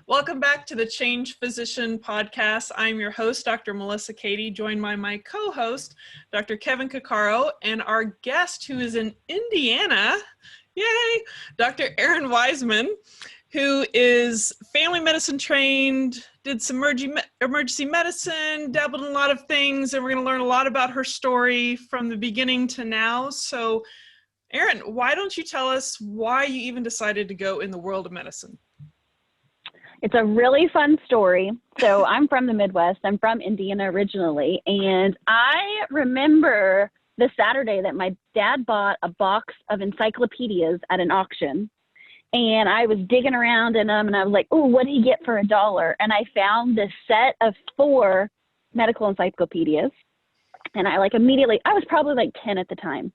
Welcome back to the Change Physician podcast. I'm your host, Dr. Melissa Cady, joined by my co-host, Dr. Kevin Coccaro, and our guest who is in Indiana, yay, Dr. Errin Weisman, who is family medicine trained, did some emergency medicine, dabbled in a lot of things, and we're going to learn a lot about her story from the beginning to now. So, Errin, why don't you tell us why you even decided to go in the world of medicine? It's a really fun story. So I'm from the Midwest. I'm from Indiana originally. And I remember the Saturday that my dad bought a box of encyclopedias at an auction. And I was digging around in them and I was like, oh, what did he get for $1? And I found this set of 4 medical encyclopedias. And I I was probably 10 at the time.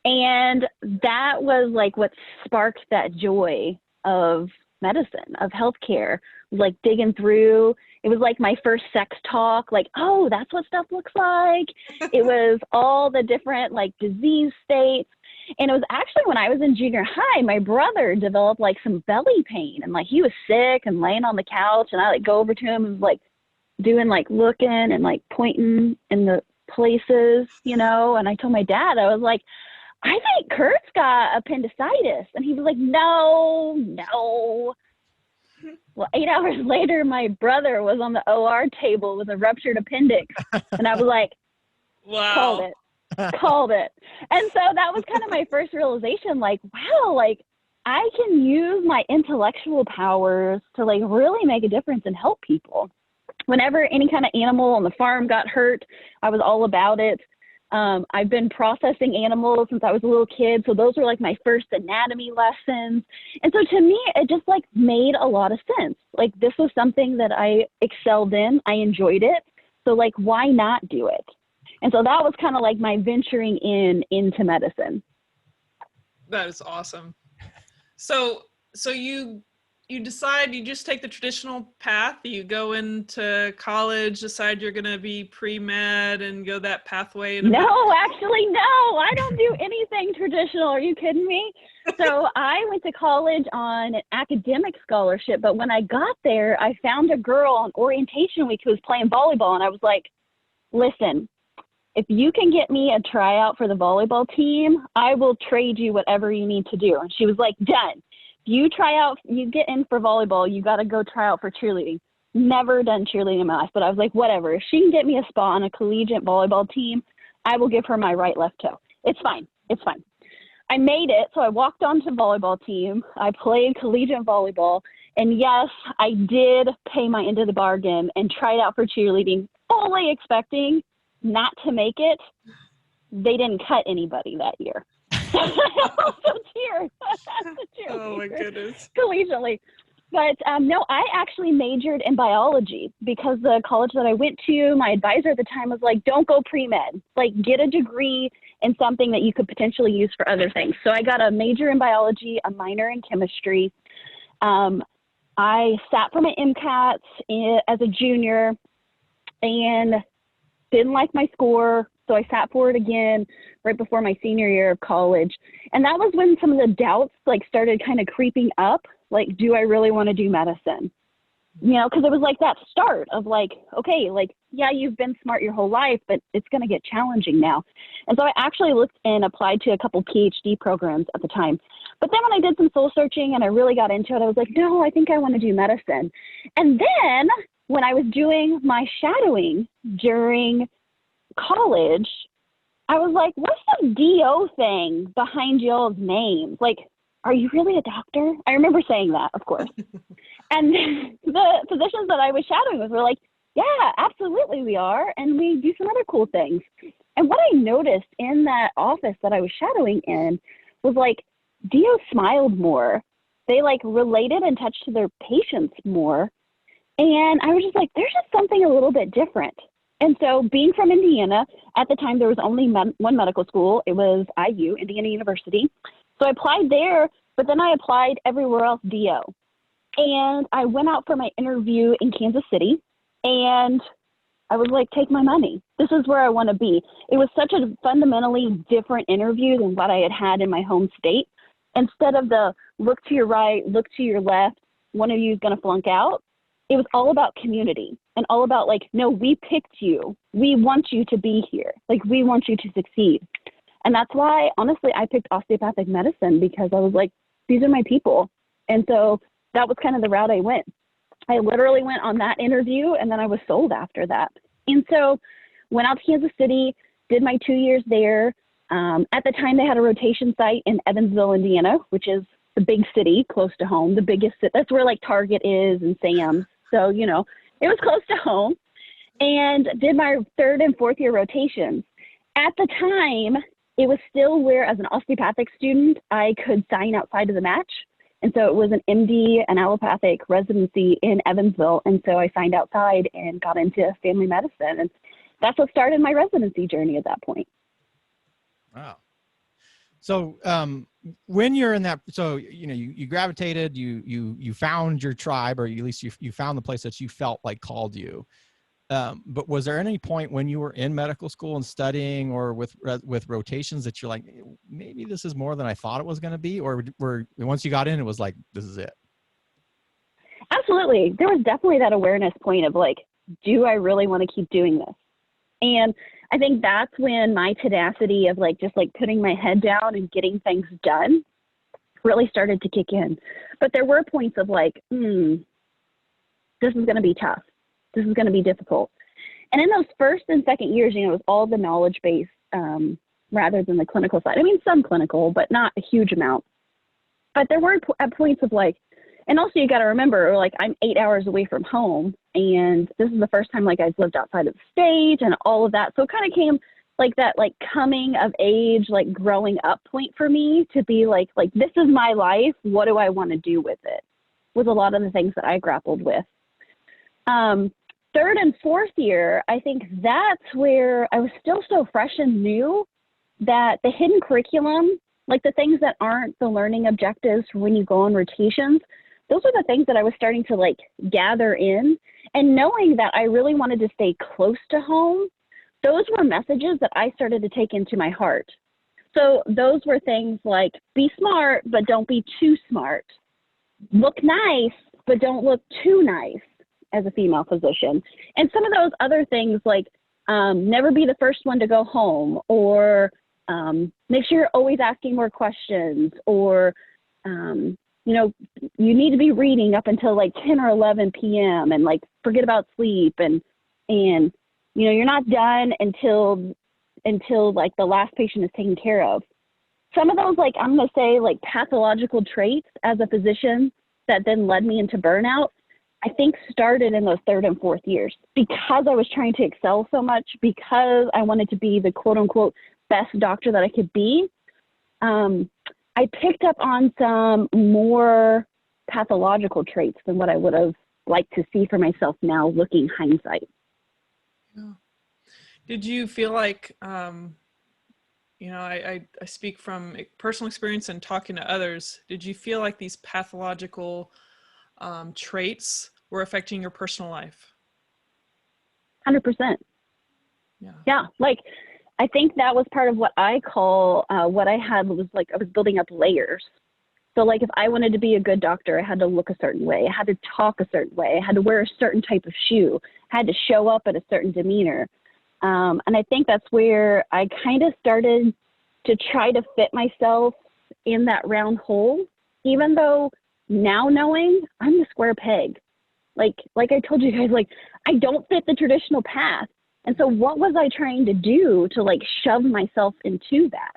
And that was what sparked that joy of medicine, of healthcare, digging through. It was my first sex talk, oh, that's what stuff looks like. It was all the different disease states. And it was actually when I was in junior high, my brother developed some belly pain and he was sick and laying on the couch and I go over to him and doing looking and pointing in the places, and I told my dad, I was like, I think Kurt's got appendicitis. And he was like, no. Well, 8 hours later, my brother was on the OR table with a ruptured appendix. And I was like, wow. Called it. And so that was kind of my first realization, wow, I can use my intellectual powers to really make a difference and help people. Whenever any kind of animal on the farm got hurt, I was all about it. I've been processing animals since I was a little kid. So those were my first anatomy lessons. And so to me, it just made a lot of sense. This was something that I excelled in. I enjoyed it. So why not do it? And so that was kind of my venturing into medicine. That is awesome. So you decide you just take the traditional path. You go into college, decide you're going to be pre-med and go that pathway. No, actually, no. I don't do anything traditional. Are you kidding me? So I went to college on an academic scholarship, but when I got there, I found a girl on orientation week who was playing volleyball, and I was like, listen, if you can get me a tryout for the volleyball team, I will trade you whatever you need to do. And she was like, done. You try out, you get in for volleyball, you got to go try out for cheerleading. Never done cheerleading in my life, but I was like, whatever. If she can get me a spot on a collegiate volleyball team, I will give her my right left toe. It's fine. It's fine. I made it. So I walked onto the volleyball team. I played collegiate volleyball. And yes, I did pay my end of the bargain and tried out for cheerleading, fully expecting not to make it. They didn't cut anybody that year. Also cheer. Oh my goodness. Collegiately. But no, I actually majored in biology because the college that I went to, my advisor at the time was like, don't go pre-med, get a degree in something that you could potentially use for other things. So I got a major in biology, a minor in chemistry. I sat for my MCATs as a junior and didn't like my score. So I sat for it again right before my senior year of college. And that was when some of the doubts started kind of creeping up. Do I really want to do medicine? Because it was that start of okay, yeah, you've been smart your whole life, but it's going to get challenging now. And so I actually looked and applied to a couple PhD programs at the time. But then when I did some soul searching and I really got into it, I was like, no, I think I want to do medicine. And then when I was doing my shadowing during college, I was like, what's the DO thing behind y'all's names? Are you really a doctor? I remember saying that, of course. And the physicians that I was shadowing with were like, yeah, absolutely we are. And we do some other cool things. And what I noticed in that office that I was shadowing in was DO smiled more. They related and touched to their patients more. And I was just like, there's just something a little bit different. And so being from Indiana, at the time there was only one medical school. It was IU, Indiana University. So I applied there, but then I applied everywhere else DO. And I went out for my interview in Kansas City, and I was like, take my money. This is where I want to be. It was such a fundamentally different interview than what I had had in my home state. Instead of the look to your right, look to your left, one of you is going to flunk out. It was all about community and all about like, no, we picked you. We want you to be here. Like, we want you to succeed. And that's why, honestly, I picked osteopathic medicine, because I was like, these are my people. And so that was kind of the route I went. I literally went on that interview, and then I was sold after that. And so went out to Kansas City, did my 2 years there. At the time, they had a rotation site in Evansville, Indiana, which is the big city close to home, the biggest city. That's where like Target is and Sam's. So, you know, it was close to home, and did my 3rd and 4th year rotations. At the time, it was still where, as an osteopathic student, I could sign outside of the match. And so it was an MD, an allopathic residency in Evansville. And so I signed outside and got into family medicine. And that's what started my residency journey at that point. Wow. So when you're in that, so, you know, you gravitated, you found your tribe, or at least you found the place that you felt like called you. But was there any point when you were in medical school and studying, or with rotations, that you're like, maybe this is more than I thought it was going to be? Or once you got in, it was like, this is it? Absolutely. There was definitely that awareness point of like, do I really want to keep doing this? And I think that's when my tenacity of like, just like putting my head down and getting things done really started to kick in. But there were points of like, this is going to be tough. This is going to be difficult. And in those 1st and 2nd years, you know, it was all the knowledge base rather than the clinical side. I mean, some clinical, but not a huge amount. But there were at points of like, and also you got to remember, like, I'm 8 hours away from home, and this is the first time like I've lived outside of the state and all of that. So it kind of came like that, like coming of age, like growing up point for me to be like this is my life. What do I want to do with it? Was a lot of the things that I grappled with. 3rd and 4th year, I think that's where I was still so fresh and new that the hidden curriculum, like the things that aren't the learning objectives when you go on rotations, those are the things that I was starting to like gather in. And knowing that I really wanted to stay close to home, those were messages that I started to take into my heart. So those were things like, be smart, but don't be too smart. Look nice, but don't look too nice as a female physician. And some of those other things like never be the first one to go home, or make sure you're always asking more questions, or, you know, you need to be reading up until like 10 or 11 p.m. and like forget about sleep. And, you know, you're not done until like the last patient is taken care of. Some of those, like, I'm going to say like pathological traits as a physician that then led me into burnout, I think started in those 3rd and 4th years, because I was trying to excel so much, because I wanted to be the quote unquote best doctor that I could be. I picked up on some more pathological traits than what I would have liked to see for myself now, looking hindsight. Yeah. Did you feel like, you know, I speak from personal experience and talking to others, did you feel like these pathological traits were affecting your personal life? 100%. Yeah. Like, I think that was part of what I call, what I had was like, I was building up layers. So like, if I wanted to be a good doctor, I had to look a certain way. I had to talk a certain way. I had to wear a certain type of shoe. I had to show up at a certain demeanor. And I think that's where I kind of started to try to fit myself in that round hole, even though now knowing I'm the square peg. Like I told you guys, like, I don't fit the traditional path. And so what was I trying to do to like shove myself into that?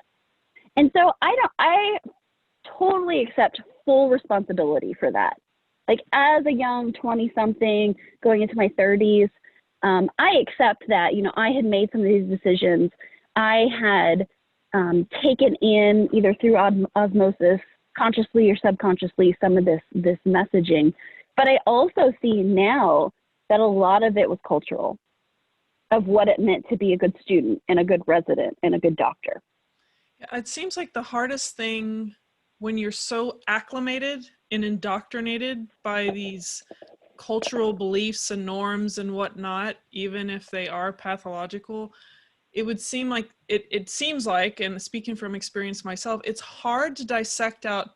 And so I totally accept full responsibility for that. Like, as a young 20-something going into my 30s, I accept that, you know, I had made some of these decisions. I had taken in, either through osmosis, consciously or subconsciously, some of this messaging. But I also see now that a lot of it was cultural, of what it meant to be a good student and a good resident and a good doctor. It seems like the hardest thing when you're so acclimated and indoctrinated by these cultural beliefs and norms and whatnot, even if they are pathological, it would seem like, it seems like, and speaking from experience myself, it's hard to dissect out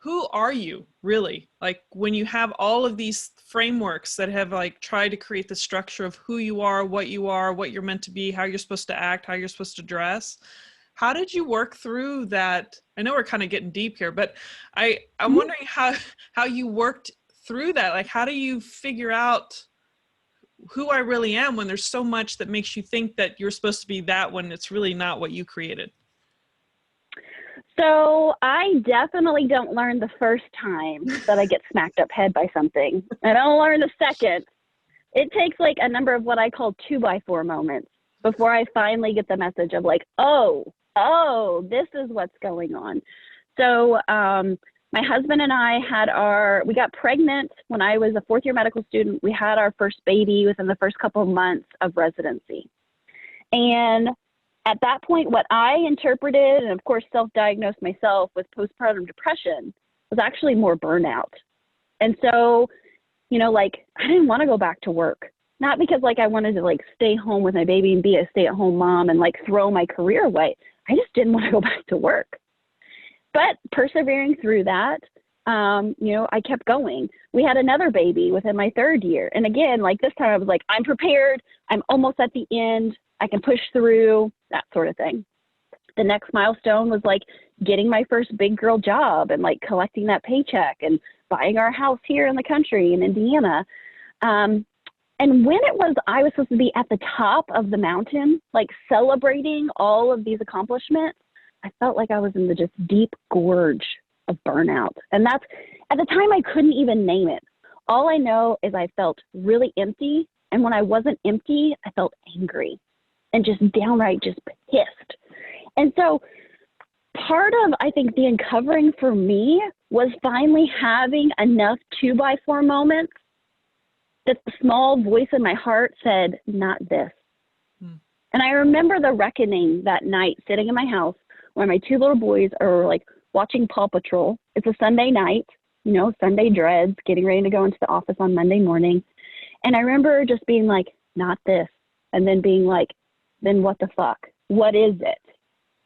who are you really? Like when you have all of these frameworks that have like tried to create the structure of who you are, what you're meant to be, how you're supposed to act, how you're supposed to dress. How did you work through that? I know we're kind of getting deep here, but I'm wondering how you worked through that. Like, how do you figure out who I really am when there's so much that makes you think that you're supposed to be that when it's really not what you created? So I definitely don't learn the first time that I get smacked up head by something. I don't learn the second. It takes like a number of what I call 2x4 moments before I finally get the message of like, oh, this is what's going on. So my husband and I we got pregnant when I was a fourth year medical student. We had our first baby within the first couple of months of residency. And at that point, what I interpreted and of course self-diagnosed myself with postpartum depression was actually more burnout. And so, you know, like I didn't want to go back to work, not because like I wanted to like stay home with my baby and be a stay-at-home mom and like throw my career away. I just didn't want to go back to work. But persevering through that, you know, I kept going. We had another baby within my third year. And again, like this time I was like, I'm prepared. I'm almost at the end. I can push through, that sort of thing. The next milestone was like getting my first big girl job and like collecting that paycheck and buying our house here in the country in Indiana. And when I was supposed to be at the top of the mountain, like celebrating all of these accomplishments, I felt like I was in the just deep gorge of burnout. And that's, at the time I couldn't even name it. All I know is I felt really empty. And when I wasn't empty, I felt angry and just downright just pissed. And so part of, I think, the uncovering for me was finally having enough 2x4 moments that the small voice in my heart said, not this. And I remember the reckoning that night sitting in my house where my two little boys are like watching Paw Patrol. It's a Sunday night, you know, Sunday dreads, getting ready to go into the office on Monday morning. And I remember just being like, not this. And then being like, then what the fuck? What is it?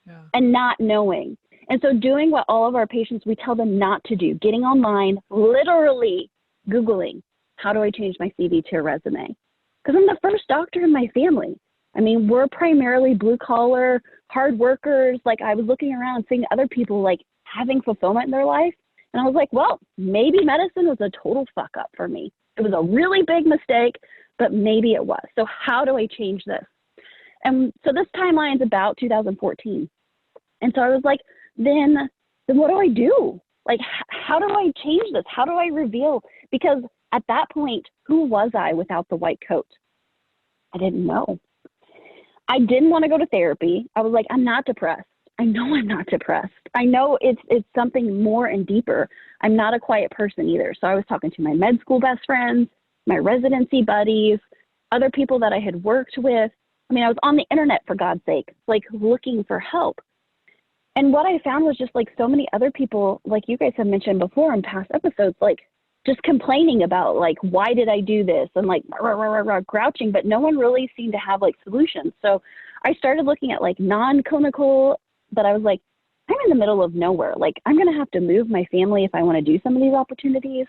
Yeah. And not knowing. And so doing what all of our patients, we tell them not to do, getting online, literally Googling, how do I change my CV to a resume? Because I'm the first doctor in my family. I mean, we're primarily blue collar, hard workers. Like I was looking around seeing other people like having fulfillment in their life. And I was like, well, maybe medicine was a total fuck up for me. It was a really big mistake, but maybe it was. So how do I change this? And so this timeline is about 2014. And so I was like, then what do I do? Like, how do I change this? How do I reveal? Because at that point, who was I without the white coat? I didn't know. I didn't want to go to therapy. I was like, I'm not depressed. I know I'm not depressed. I know it's something more and deeper. I'm not a quiet person either. So I was talking to my med school best friends, my residency buddies, other people that I had worked with. I mean, I was on the internet, for God's sake, like looking for help. And what I found was just like so many other people, like you guys have mentioned before in past episodes, like just complaining about like, why did I do this? And like grouching, but no one really seemed to have like solutions. So I started looking at like non-clinical, but I was like, I'm in the middle of nowhere. Like I'm going to have to move my family if I want to do some of these opportunities.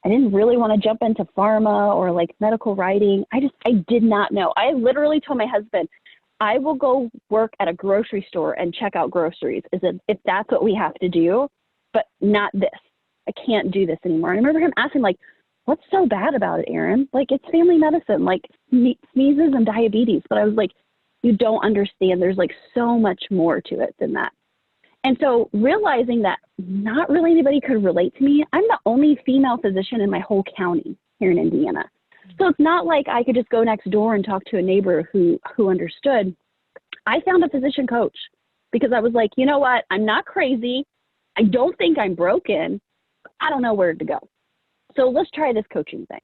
I didn't really want to jump into pharma or like medical writing. I did not know. I literally told my husband, I will go work at a grocery store and check out groceries if that's what we have to do, but not this. I can't do this anymore. And I remember him asking like, what's so bad about it, Errin? Like it's family medicine, like sneezes and diabetes. But I was like, you don't understand. There's like so much more to it than that. And so realizing that not really anybody could relate to me, I'm the only female physician in my whole county here in Indiana. So it's not like I could just go next door and talk to a neighbor who understood. I found a physician coach because I was like, you know what? I'm not crazy. I don't think I'm broken. I don't know where to go. So let's try this coaching thing.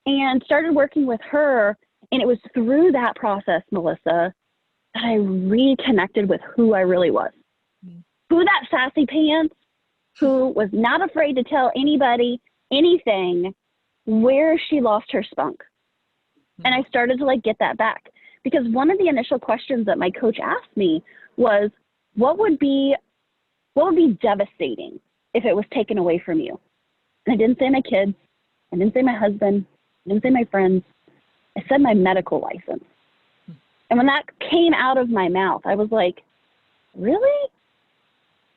And started working with her. And it was through that process, Melissa, that I reconnected with who I really was. Who that sassy pants, who was not afraid to tell anybody anything, where she lost her spunk. And I started to like get that back because one of the initial questions that my coach asked me was, what would be devastating if it was taken away from you. And I didn't say my kids. I didn't say my husband. I didn't say my friends. I said my medical license. And when that came out of my mouth, I was like, really?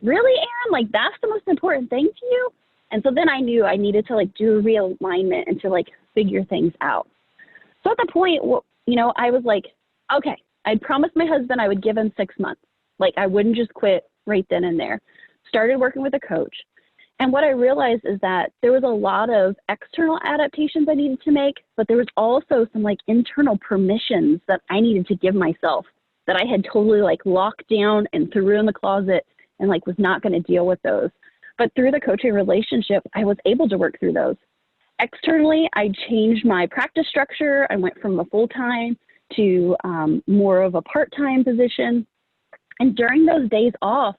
Really, Errin? Like, that's the most important thing to you? And so then I knew I needed to, like, do a realignment and to, like, figure things out. So at the point, you know, I was like, okay, I promised my husband I would give him 6 months. Like, I wouldn't just quit right then and there. Started working with a coach. And what I realized is that there was a lot of external adaptations I needed to make, but there was also some like internal permissions that I needed to give myself that I had totally like locked down and threw in the closet and like was not going to deal with those. But through the coaching relationship, I was able to work through those. Externally, I changed my practice structure. I went from a full-time to more of a part-time position. And during those days off,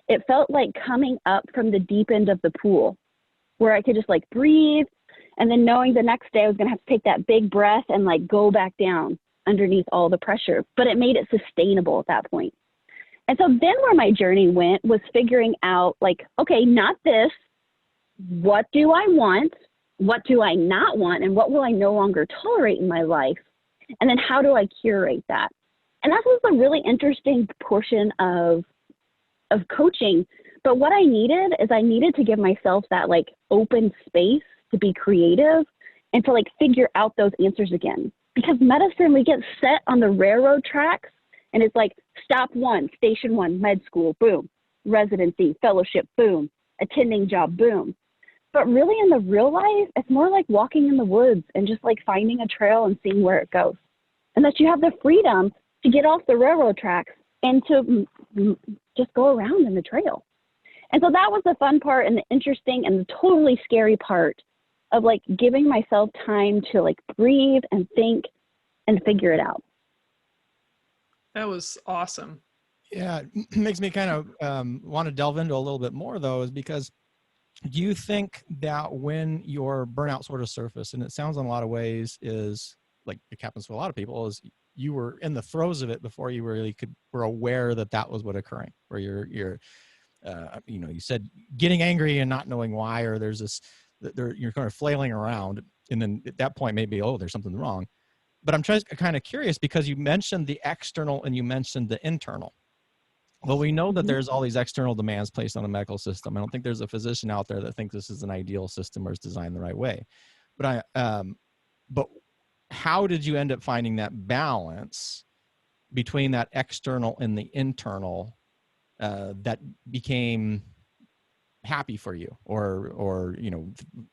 it felt like coming up from the deep end of the pool where I could just like breathe and then knowing the next day I was going to have to take that big breath and like go back down underneath all the pressure, but it made it sustainable at that point. And so then where my journey went was figuring out like, okay, not this, what do I want? What do I not want? And what will I no longer tolerate in my life? And then how do I curate that? And that was a really interesting portion of coaching. But what I needed is I needed to give myself that like open space to be creative and to like figure out those answers again. Because medicine, we get set on the railroad tracks and it's like stop one, station one, med school, boom, residency, fellowship, boom, attending job, boom. But really in the real life, it's more like walking in the woods and just like finding a trail and seeing where it goes. And that you have the freedom to get off the railroad tracks and to just go around in the trail. And so that was the fun part and the interesting and the totally scary part of like giving myself time to like breathe and think and figure it out. That was awesome. Yeah, it makes me kind of want to delve into a little bit more though, is because do you think that when your burnout sort of surfaced, and it sounds in a lot of ways is like it happens to a lot of people, is you were in the throes of it before you really were aware that that was what occurring, where you're you know, you said getting angry and not knowing why, or there's this, you're kind of flailing around. And then at that point, maybe, oh, there's something wrong. But I'm just kind of curious because you mentioned the external and you mentioned the internal. Well, we know that there's all these external demands placed on a medical system. I don't think there's a physician out there that thinks this is an ideal system or is designed the right way. But but how did you end up finding that balance between that external and the internal that became happy for you, or you know,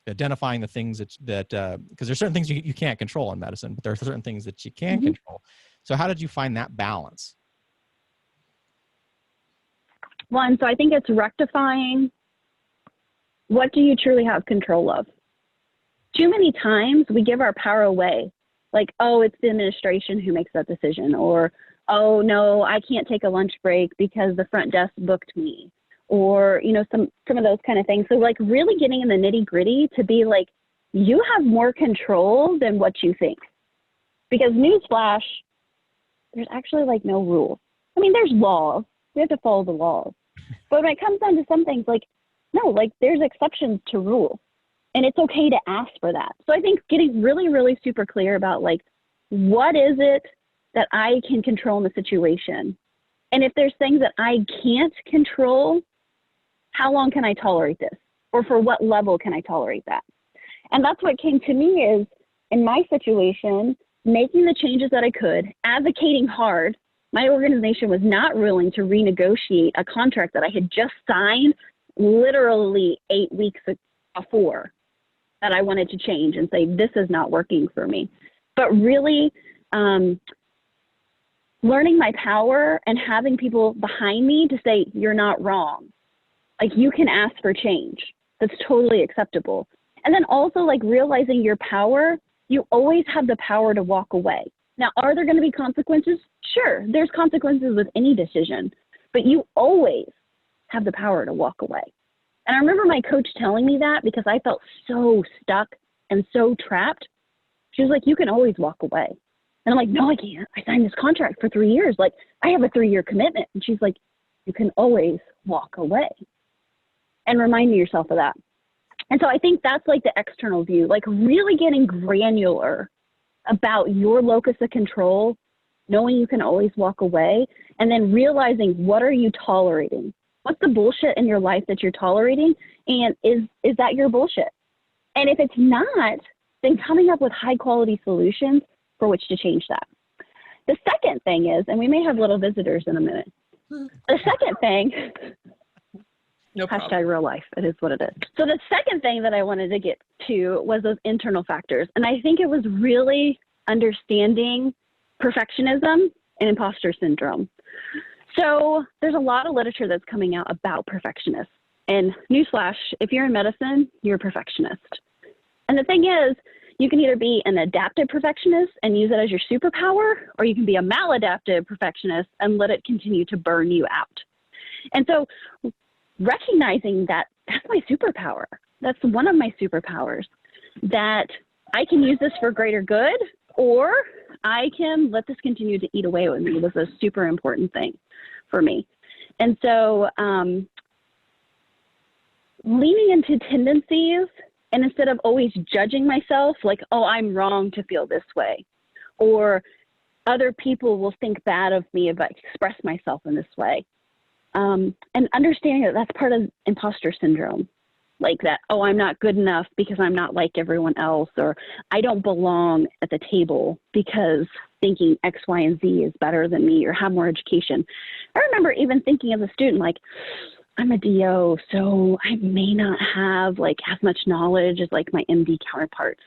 identifying the things that because there's certain things you can't control in medicine, but there are certain things that you can control. So how did you find that balance? One, so I think it's rectifying what do you truly have control of. Too many times we give our power away. Like, oh, it's the administration who makes that decision, or, oh, no, I can't take a lunch break because the front desk booked me, or, you know, some of those kind of things. So like really getting in the nitty gritty to be like, you have more control than what you think. Because newsflash, there's actually like no rules. I mean, there's laws. We have to follow the laws. But when it comes down to some things, like, no, like there's exceptions to rules. And it's okay to ask for that. So I think getting really, really super clear about like, what is it that I can control in the situation? And if there's things that I can't control, how long can I tolerate this? Or for what level can I tolerate that? And that's what came to me is, in my situation, making the changes that I could, advocating hard. My organization was not willing to renegotiate a contract that I had just signed literally 8 weeks before, that I wanted to change and say, this is not working for me. But really learning my power and having people behind me to say, you're not wrong. Like, you can ask for change. That's totally acceptable. And then also like realizing your power, you always have the power to walk away. Now, are there going to be consequences? Sure, there's consequences with any decision, but you always have the power to walk away. And I remember my coach telling me that because I felt so stuck and so trapped. She was like, you can always walk away. And I'm like, no, I can't. I signed this contract for 3 years. Like, I have a 3-year commitment. And she's like, you can always walk away. and reminding yourself of that. And so I think that's like the external view, like really getting granular about your locus of control, knowing you can always walk away, and then realizing what are you tolerating? What's the bullshit in your life that you're tolerating? And is that your bullshit? And if it's not, then coming up with high quality solutions for which to change that. The second thing is, and we may have little visitors in a minute. The second thing, No problem. hashtag real life, it is what it is. So the second thing that I wanted to get to was those internal factors. And I think it was really understanding perfectionism and imposter syndrome. So there's a lot of literature that's coming out about perfectionists. And newsflash, if you're in medicine, you're a perfectionist. And the thing is, you can either be an adaptive perfectionist and use it as your superpower, or you can be a maladaptive perfectionist and let it continue to burn you out. And so recognizing that that's my superpower. That's one of my superpowers, that I can use this for greater good, or I can let this continue to eat away with me, was a super important thing for me. And so leaning into tendencies, and instead of always judging myself, like, oh, I'm wrong to feel this way, or other people will think bad of me if I express myself in this way. And understanding that that's part of imposter syndrome, like that, oh, I'm not good enough because I'm not like everyone else, or I don't belong at the table because thinking X, Y, and Z is better than me or have more education. I remember even thinking as a student, like, I'm a DO, so I may not have like as much knowledge as like my MD counterparts.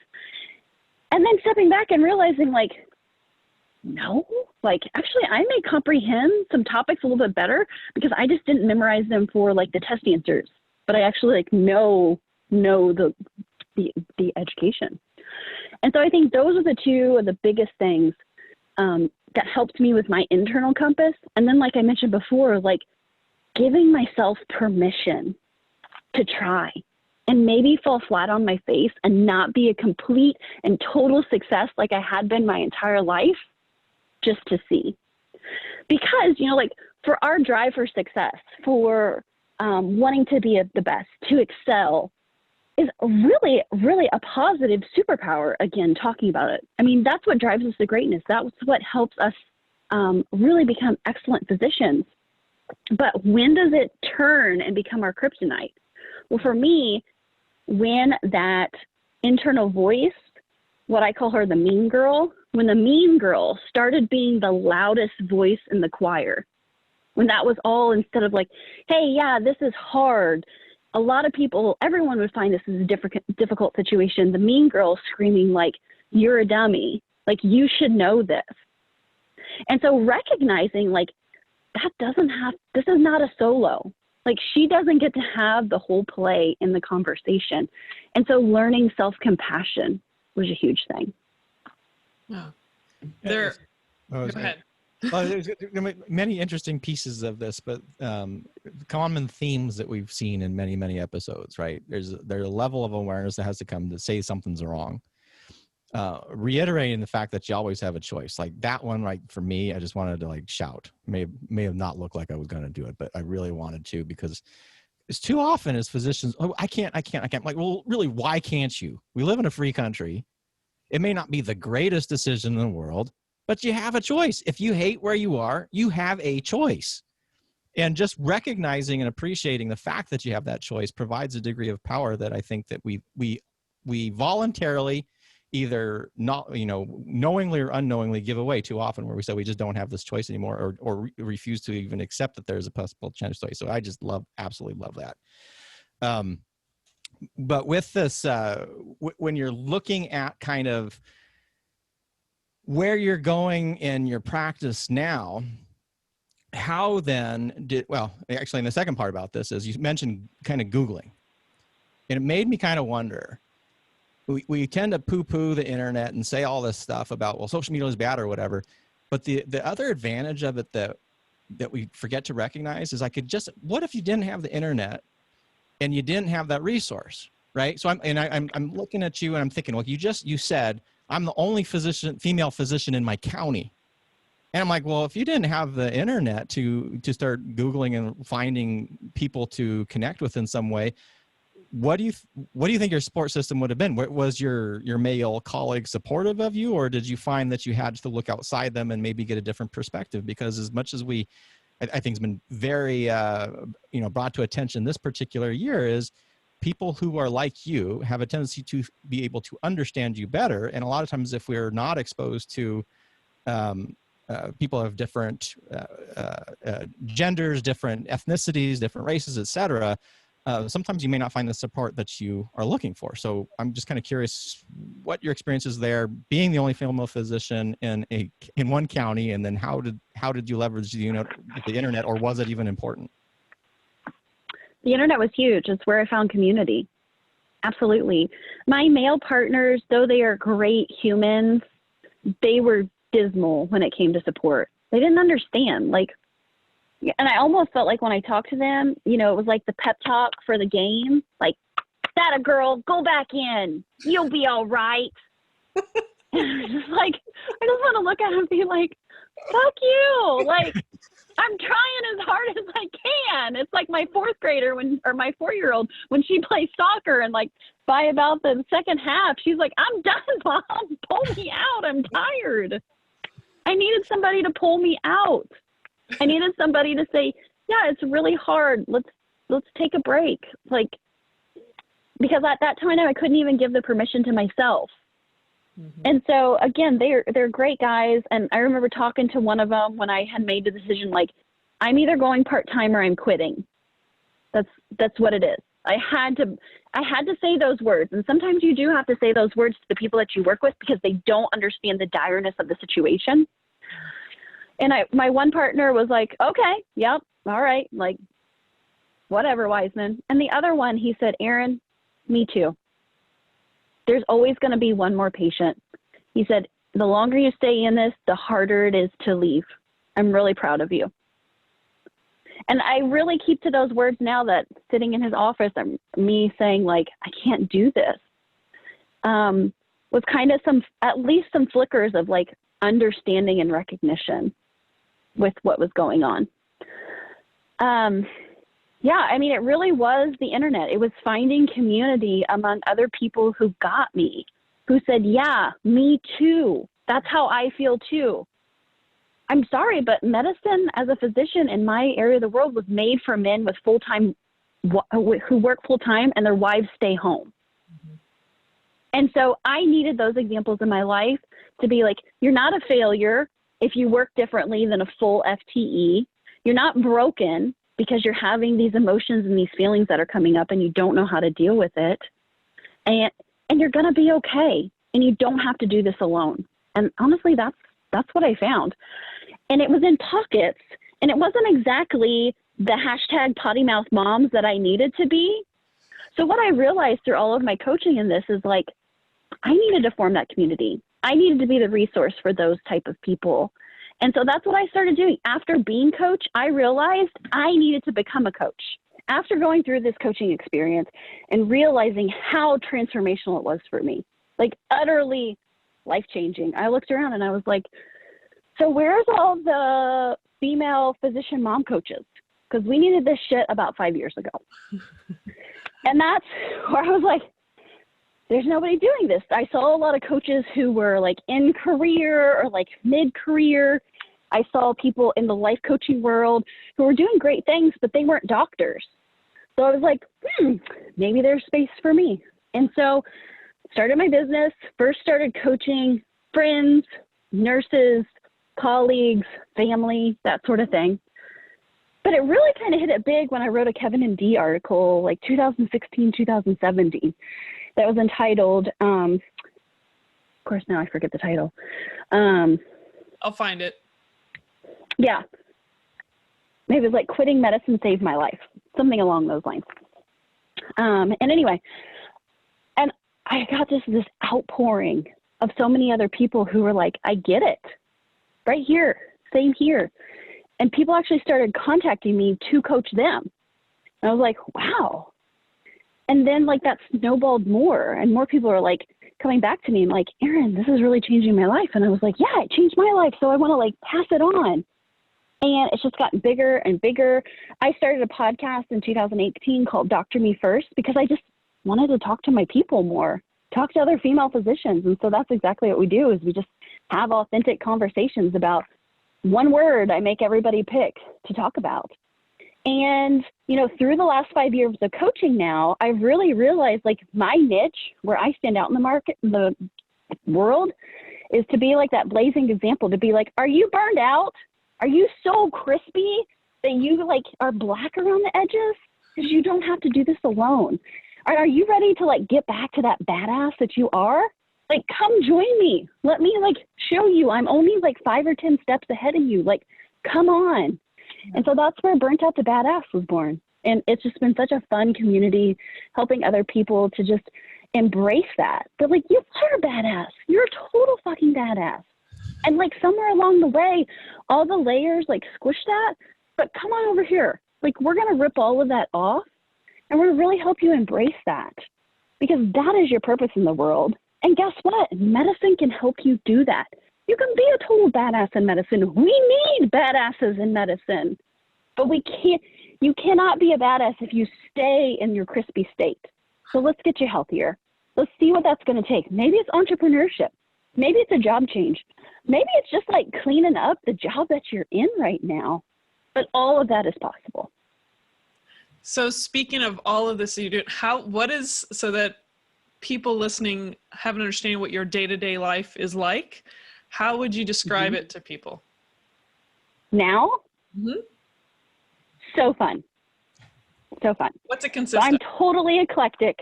And then stepping back and realizing, like, no, like actually I may comprehend some topics a little bit better because I just didn't memorize them for like the test answers, but I actually like know the education. And so I think those are the two of the biggest things that helped me with my internal compass. And then, like I mentioned before, like giving myself permission to try and maybe fall flat on my face and not be a complete and total success like I had been my entire life, just to see. Because, you know, like for our drive for success, for wanting to be the best, to excel, is really, really a positive superpower, again, talking about it. I mean, that's what drives us to greatness. That's what helps us really become excellent physicians. But when does it turn and become our kryptonite? Well, for me, when that internal voice, what I call her the mean girl, when the mean girl started being the loudest voice in the choir, when that was all, instead of like, hey, yeah, this is hard. A lot of people, everyone would find this is a difficult situation. The mean girl screaming like, you're a dummy, like you should know this. And so recognizing like, this is not a solo. Like she doesn't get to have the whole play in the conversation. And so learning self-compassion was a huge thing. Yeah. Go ahead. Well, there's many interesting pieces of this, but common themes that we've seen in many, many episodes, right? There's a level of awareness that has to come to say something's wrong. Reiterating the fact that you always have a choice. Like that one, right, for me, I just wanted to like shout. May have not looked like I was going to do it, but I really wanted to, because it's too often as physicians, oh, I can't. Like, well, really, why can't you? We live in a free country. It may not be the greatest decision in the world, but you have a choice. If you hate where you are, you have a choice. And just recognizing and appreciating the fact that you have that choice provides a degree of power that I think that we voluntarily either not, knowingly or unknowingly give away too often, where we say we just don't have this choice anymore, or refuse to even accept that there's a possible chance choice. So I just absolutely love that. But with this, when you're looking at kind of where you're going in your practice now, how then actually, in the second part about this is you mentioned kind of Googling, and it made me kind of wonder. We tend to poo-poo the internet and say all this stuff about, well, social media is bad or whatever. But the other advantage of it that we forget to recognize is what if you didn't have the internet and you didn't have that resource, right? So I'm looking at you and I'm thinking, well, you said, I'm the only female physician in my county. And I'm like, well, if you didn't have the internet to start Googling and finding people to connect with in some way, what do you think your support system would have been? Was your male colleague supportive of you, or did you find that you had to look outside them and maybe get a different perspective? Because as much as I think it's been very, brought to attention this particular year, is people who are like you have a tendency to be able to understand you better. And a lot of times if we're not exposed to people of different genders, different ethnicities, different races, etc., sometimes you may not find the support that you are looking for. So I'm just kind of curious what your experience is there, being the only female physician in one county, and then how did you leverage the internet, or was it even important? The internet was huge. It's where I found community. Absolutely. My male partners, though they are great humans, they were dismal when it came to support. They didn't understand. And I almost felt like when I talked to them, it was like the pep talk for the game. Like, that a girl, go back in. You'll be all right. I just want to look at him and be like, fuck you. Like, I'm trying as hard as I can. It's like my fourth grader or my 4-year-old, when she plays soccer, and by about the second half, she's like, I'm done, Mom. Pull me out. I'm tired. I needed somebody to pull me out. I needed somebody to say, yeah, it's really hard. Let's take a break. Because at that time I couldn't even give the permission to myself. Mm-hmm. And so again, they're great guys. And I remember talking to one of them when I had made the decision, I'm either going part-time or I'm quitting. That's what it is. I had to say those words. And sometimes you do have to say those words to the people that you work with, because they don't understand the direness of the situation. And my one partner was like, okay, yep, all right, whatever, Weisman. And the other one, he said, Errin, me too. There's always going to be one more patient. He said, the longer you stay in this, the harder it is to leave. I'm really proud of you. And I really keep to those words now, that sitting in his office, me saying I can't do this, was kind of at least some flickers of understanding and recognition with what was going on. It really was the internet. It was finding community among other people who got me, who said, yeah, me too. That's how I feel too. I'm sorry, but medicine as a physician in my area of the world was made for men with full-time, who work full-time and their wives stay home. Mm-hmm. And so I needed those examples in my life to be like, you're not a failure if you work differently than a full FTE. You're not broken because you're having these emotions and these feelings that are coming up and you don't know how to deal with it. And you're going to be okay. And you don't have to do this alone. And honestly, that's what I found. And it was in pockets, and it wasn't exactly the hashtag potty mouth moms that I needed to be. So what I realized through all of my coaching in this is I needed to form that community. I needed to be the resource for those type of people. And so that's what I started doing. After being coach, I realized I needed to become a coach. After going through this coaching experience and realizing how transformational it was for me, utterly life-changing, I looked around and I was like, so where's all the female physician mom coaches? Because we needed this shit about 5 years ago. And that's where I was like, there's nobody doing this. I saw a lot of coaches who were in career or mid-career. I saw people in the life coaching world who were doing great things, but they weren't doctors. So I was like, maybe there's space for me. And so started my business, first started coaching friends, nurses, colleagues, family, that sort of thing. But it really kind of hit it big when I wrote a KevinMD article, 2016, 2017. That was entitled, of course, now I forget the title. I'll find it. Yeah. Maybe it was Quitting Medicine Saved My Life, something along those lines. And anyway, and I got this outpouring of so many other people who were like, I get it. Right here, same here. And people actually started contacting me to coach them. And I was like, wow. And then that snowballed more, and more people are like, coming back to me and like, Errin, this is really changing my life. And I was like, yeah, it changed my life. So I want to like pass it on. And it's just gotten bigger and bigger. I started a podcast in 2018 called Dr. Me First because I just wanted to talk to my people more, talk to other female physicians. And so that's exactly what we do is we just have authentic conversations about one word I make everybody pick to talk about. And, you know, through the last 5 years of coaching now, I've really realized like my niche where I stand out in the market, in the world, is to be like that blazing example, to be like, are you burned out? Are you so crispy that you like are black around the edges? Because you don't have to do this alone. Are you ready to like get back to that badass that you are? Like, come join me. Let me like show you I'm only like 5 or 10 steps ahead of you. Like, come on. And so that's where Burnt Out to Badass was born. And it's just been such a fun community, helping other people to just embrace that. They're like, you are a badass. You're a total fucking badass. And like somewhere along the way, all the layers like squish that, but come on over here. Like we're going to rip all of that off and we're going to really help you embrace that because that is your purpose in the world. And guess what? Medicine can help you do that. You can be a total badass in medicine. We need badasses in medicine, but you cannot be a badass if you stay in your crispy state. So let's get you healthier. Let's see what that's going to take. Maybe it's entrepreneurship. Maybe it's a job change. Maybe it's just like cleaning up the job that you're in right now. But all of that is possible. So speaking of all of this you do, what is, so that people listening have an understanding what your day-to-day life is like, how would you describe it to people? Now? Mm-hmm. So fun. So fun. What's it consist of? I'm totally eclectic.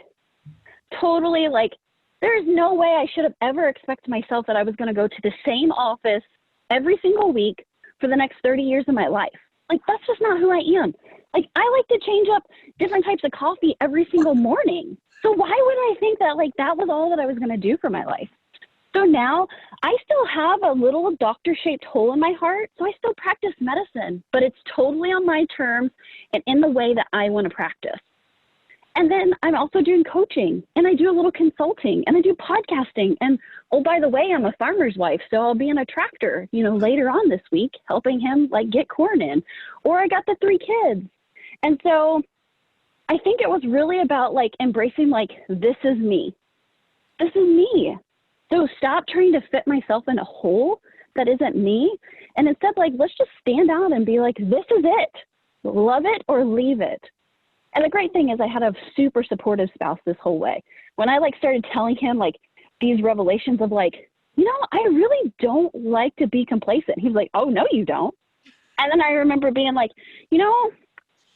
Totally like, there's no way I should have ever expected myself that I was going to go to the same office every single week for the next 30 years of my life. Like, that's just not who I am. Like, I like to change up different types of coffee every single morning. So why would I think that, like, that was all that I was going to do for my life? So now I still have a little doctor-shaped hole in my heart. So I still practice medicine, but it's totally on my terms and in the way that I want to practice. And then I'm also doing coaching and I do a little consulting and I do podcasting. And oh, by the way, I'm a farmer's wife. So I'll be in a tractor, you know, later on this week, helping him like get corn in, or I got the 3 kids. And so I think it was really about like embracing, like, this is me. This is me. So stop trying to fit myself in a hole that isn't me. And instead, like, let's just stand out and be like, this is it. Love it or leave it. And the great thing is I had a super supportive spouse this whole way. When I like started telling him like these revelations of like, you know, I really don't like to be complacent. He's like, oh, no, you don't. And then I remember being like, you know,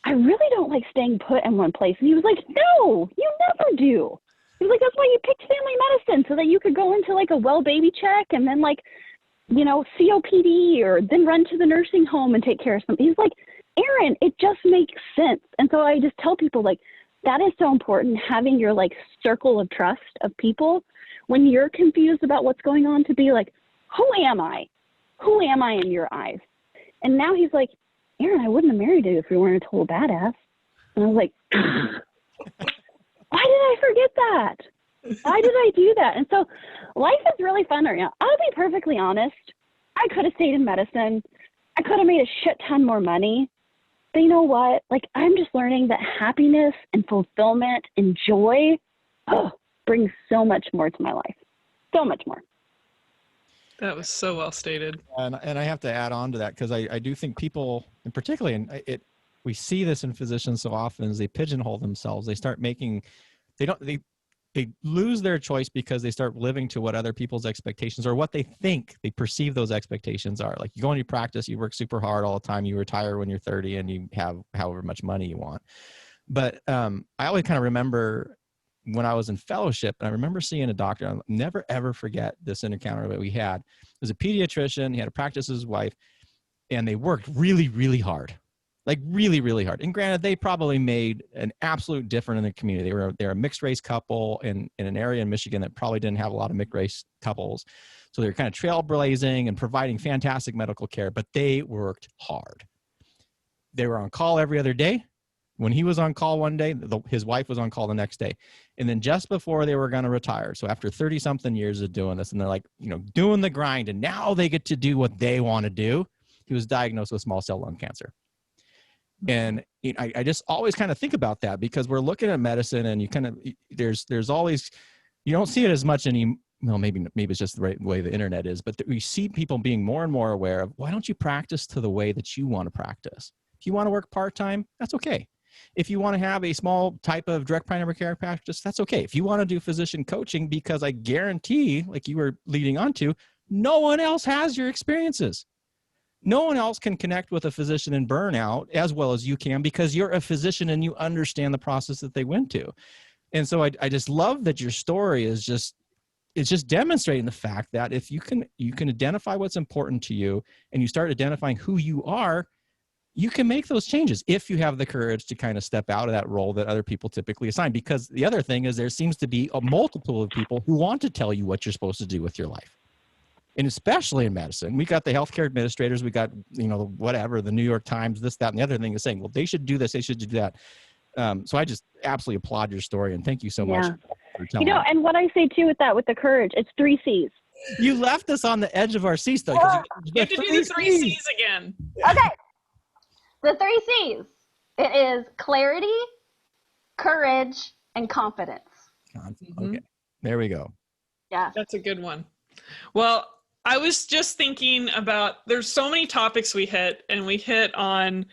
I really don't like staying put in one place. And he was like, no, you never do. He was like, that's why you picked family medicine, so that you could go into like a well baby check and then like, you know, COPD, or then run to the nursing home and take care of something. He's like, Errin, it just makes sense. And so I just tell people like, that is so important, having your like circle of trust of people when you're confused about what's going on, to be like, who am I? Who am I in your eyes? And now he's like, Errin, I wouldn't have married you if you weren't a total badass. And I was like, why did I forget that? Why did I do that? And so life is really fun right now. I'll be perfectly honest. I could have stayed in medicine. I could have made a shit ton more money. But you know what? Like, I'm just learning that happiness and fulfillment and joy brings so much more to my life. So much more. That was so well stated. And I have to add on to that, because I do think people, and particularly we see this in physicians so often, as they pigeonhole themselves. They start making, they lose their choice because they start living to what other people's expectations, or what they think they perceive those expectations are. Like, you go into your practice, you work super hard all the time, you retire when you're 30, and you have however much money you want. But I always kind of remember when I was in fellowship, and I remember seeing a doctor. I'll never, ever forget this encounter that we had. It was a pediatrician. He had to practice his wife, and they worked really, really hard. Like really, really hard. And granted, they probably made an absolute difference in the community. They're a mixed race couple in an area in Michigan that probably didn't have a lot of mixed race couples. So they're kind of trailblazing and providing fantastic medical care, but they worked hard. They were on call every other day. When he was on call one day, his wife was on call the next day. And then just before they were going to retire, so after 30 something years of doing this, and they're like, doing the grind, and now they get to do what they want to do, he was diagnosed with small cell lung cancer. And I just always kind of think about that, because we're looking at medicine, and there's always, you don't see it as much maybe it's just the right way the internet is, but we see people being more and more aware of, why don't you practice to the way that you want to practice? If you want to work part-time, that's okay. If you want to have a small type of direct primary care practice, that's okay. If you want to do physician coaching, because I guarantee, like you were leading on to, no one else has your experiences. No one else can connect with a physician in burnout as well as you can, because you're a physician and you understand the process that they went to. And so I just love that your story is just demonstrating the fact that if you can identify what's important to you, and you start identifying who you are, you can make those changes if you have the courage to kind of step out of that role that other people typically assign. Because the other thing is, there seems to be a multiple of people who want to tell you what you're supposed to do with your life. And especially in medicine, we got the healthcare administrators, we got, whatever, the New York Times, this, that, and the other thing is saying, well, they should do this, they should do that. So I just absolutely applaud your story, and thank you so much for telling me. And what I say too with the courage, it's 3 C's. You left us on the edge of our seats, though. You have to do the 3 C's again. Okay. The 3 C's. It is clarity, courage, and confidence. Okay. There we go. Yeah. That's a good one. Well, I was just thinking about, there's so many topics we hit, and we hit on,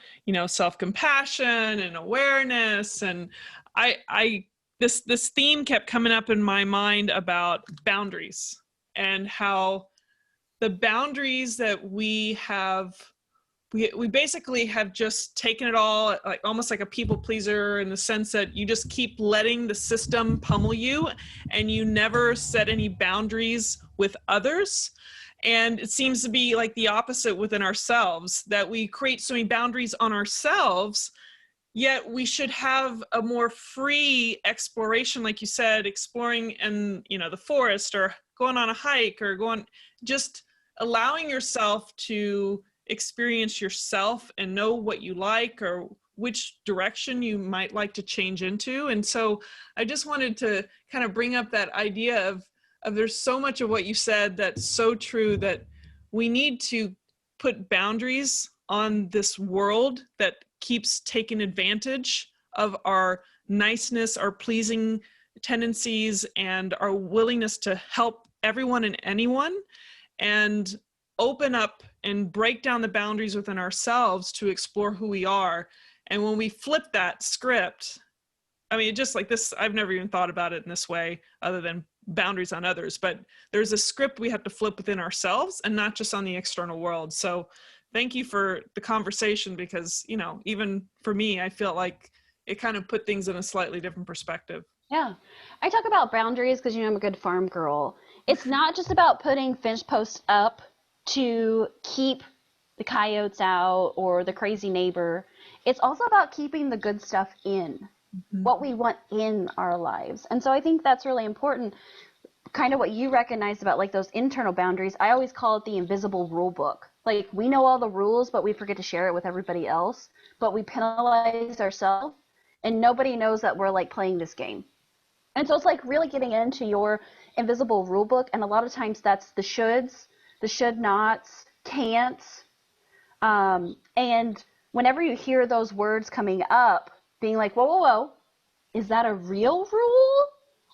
self-compassion and awareness. And this theme kept coming up in my mind about boundaries, and how the boundaries that we have, we basically have just taken it all, like almost like a people pleaser, in the sense that you just keep letting the system pummel you, and you never set any boundaries with others. And it seems to be like the opposite within ourselves, that we create so many boundaries on ourselves, yet we should have a more free exploration, like you said, exploring in, the forest, or going on a hike, or just allowing yourself to experience yourself and know what you like, or which direction you might like to change into. And so I just wanted to kind of bring up that idea of there's so much of what you said that's so true, that we need to put boundaries on this world that keeps taking advantage of our niceness, our pleasing tendencies, and our willingness to help everyone and anyone, and open up and break down the boundaries within ourselves to explore who we are. And when we flip that script, just like this, I've never even thought about it in this way, other than boundaries on others, but there's a script we have to flip within ourselves, and not just on the external world. So thank you for the conversation, because, even for me, I feel like it kind of put things in a slightly different perspective. Yeah. I talk about boundaries because, I'm a good farm girl. It's not just about putting fence posts up to keep the coyotes out or the crazy neighbor. It's also about keeping the good stuff in, what we want in our lives. And so I think that's really important. Kind of what you recognized about like those internal boundaries. I always call it the invisible rule book. Like, we know all the rules, but we forget to share it with everybody else. But we penalize ourselves, and nobody knows that we're like playing this game. And so it's like really getting into your invisible rule book. And a lot of times that's the shoulds, the should nots, can'ts. And whenever you hear those words coming up, being like, whoa, is that a real rule?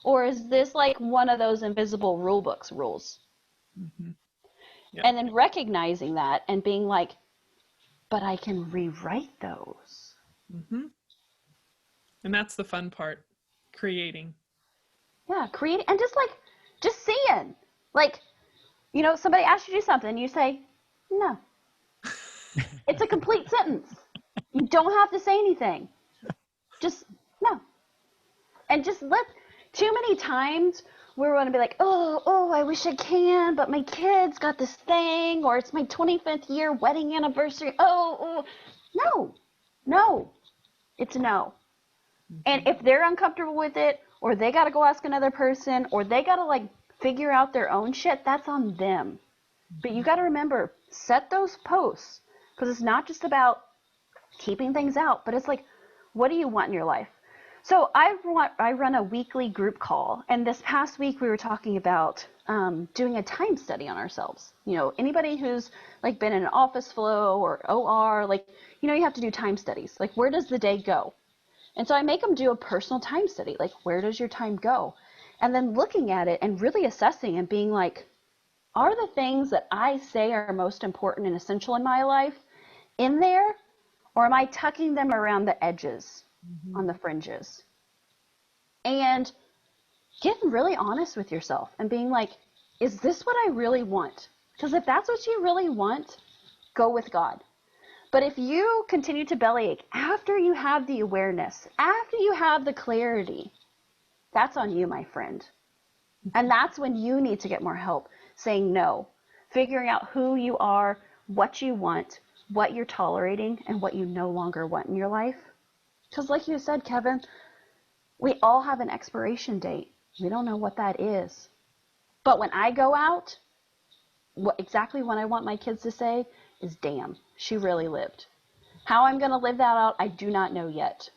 Or is this like one of those invisible rule books rules? Yeah. And then recognizing that and being like, but I can rewrite those. And that's the fun part, creating. Yeah, creating, and just seeing. Like, somebody asks you to do something, and you say, no. It's a complete sentence. You don't have to say anything. Just, no. And just too many times we're going to be like, oh, I wish I can, but my kid's got this thing, or it's my 25th year wedding anniversary. No, it's no. And if they're uncomfortable with it, or they got to go ask another person, or they got to like figure out their own shit, that's on them. But you got to remember, set those posts, because it's not just about keeping things out, but it's like, What do you want in your life? So I run a weekly group call, and this past week we were talking about doing a time study on ourselves. You know, anybody who's like been in an office flow or OR, like, you know, you have to do time studies. Like, where does the day go? And so I make them do a personal time study. Like, where does your time go? And then looking at it and really assessing and being like, are the things that I say are most important and essential in my life in there? Or am I tucking them around the edges, on the fringes? And getting really honest with yourself and being like, is this what I really want? Because if that's what you really want, go with God. But if you continue to bellyache after you have the awareness, after you have the clarity, that's on you, my friend. And that's when you need to get more help, saying no, figuring out who you are, what you want, what you're tolerating, and what you no longer want in your life. Because like you said, Kevin, we all have an expiration date. We don't know what that is. But when I go out, exactly what I want my kids to say is, damn, she really lived. How I'm going to live that out, I do not know yet.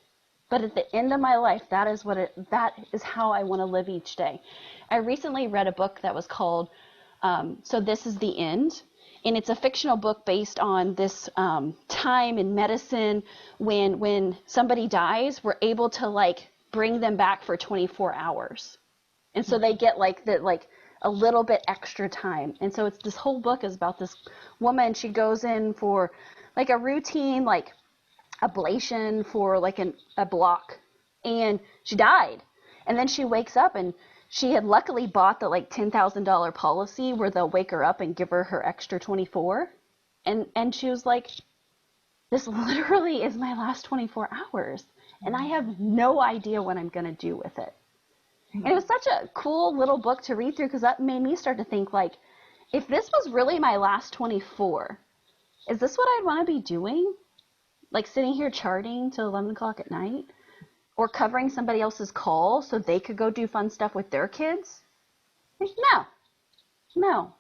But at the end of my life, that is how I want to live each day. I recently read a book that was called So This Is the End. And it's a fictional book based on this time in medicine when somebody dies, we're able to like bring them back for 24 hours. And so they get like a little bit extra time. And so it's this whole book is about this woman. She goes in for like a routine like ablation for like a block, and she died. And then she wakes up, and she had luckily bought the like $10,000 policy where they'll wake her up and give her extra 24. And she was like, this literally is my last 24 hours. And I have no idea what I'm going to do with it. And it was such a cool little book to read through, because that made me start to think like, if this was really my last 24, is this what I'd want to be doing? Like sitting here charting till 11 o'clock at night? Or covering somebody else's call so they could go do fun stuff with their kids? Like, no.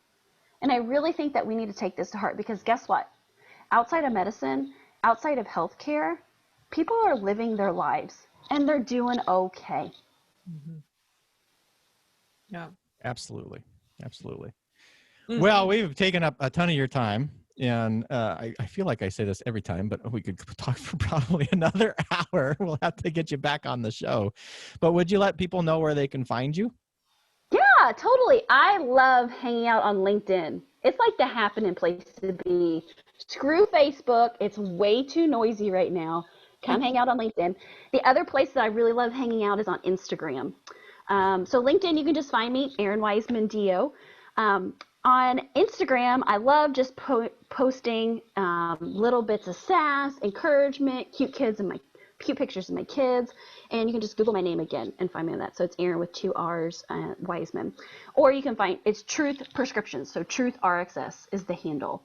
And I really think that we need to take this to heart, because guess what? Outside of medicine, outside of healthcare, people are living their lives and they're doing okay. Mm-hmm. Yeah. Absolutely. Mm-hmm. Well, we've taken up a ton of your time. And I feel like I say this every time, but we could talk for probably another hour. We'll have to get you back on the show. But would you let people know where they can find you? Yeah, totally. I love hanging out on LinkedIn. It's like the happening place to be. Screw Facebook. It's way too noisy right now. Come hang out on LinkedIn. The other place that I really love hanging out is on Instagram. So LinkedIn, you can just find me, Errin Weisman, DO. On Instagram, I love just posting little bits of sass, encouragement, cute pictures of my kids, and you can just Google my name again and find me on that. So it's Errin with 2 R's, Weisman. Or you can find, it's Truth Prescriptions, so Truth RXS is the handle.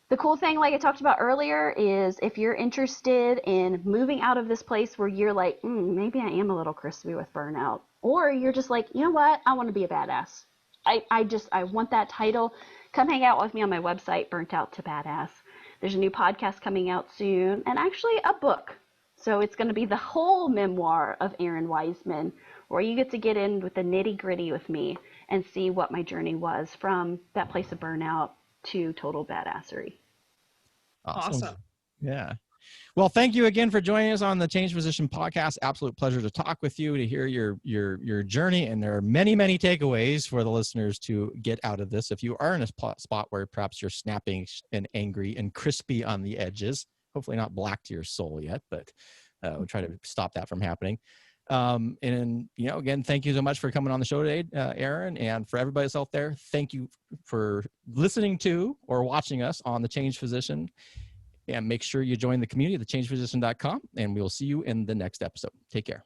The cool thing, like I talked about earlier, is if you're interested in moving out of this place where you're like, maybe I am a little crispy with burnout, or you're just like, you know what, I want to be a badass. I want that title. Come hang out with me on my website, Burnt Out to Badass. There's a new podcast coming out soon, and actually a book. So it's going to be the whole memoir of Errin Weisman, where you get to get in with the nitty gritty with me and see what my journey was from that place of burnout to total badassery. Awesome. Yeah. Well, thank you again for joining us on the Change Physician podcast. Absolute pleasure to talk with you, to hear your journey. And there are many, many takeaways for the listeners to get out of this. If you are in a spot where perhaps you're snapping and angry and crispy on the edges, hopefully not black to your soul yet, but we'll try to stop that from happening. And, again, thank you so much for coming on the show today, Errin. And for everybody else out there, thank you for listening to or watching us on The Change Physician. And make sure you join the community at thechangephysician.com, and we will see you in the next episode. Take care.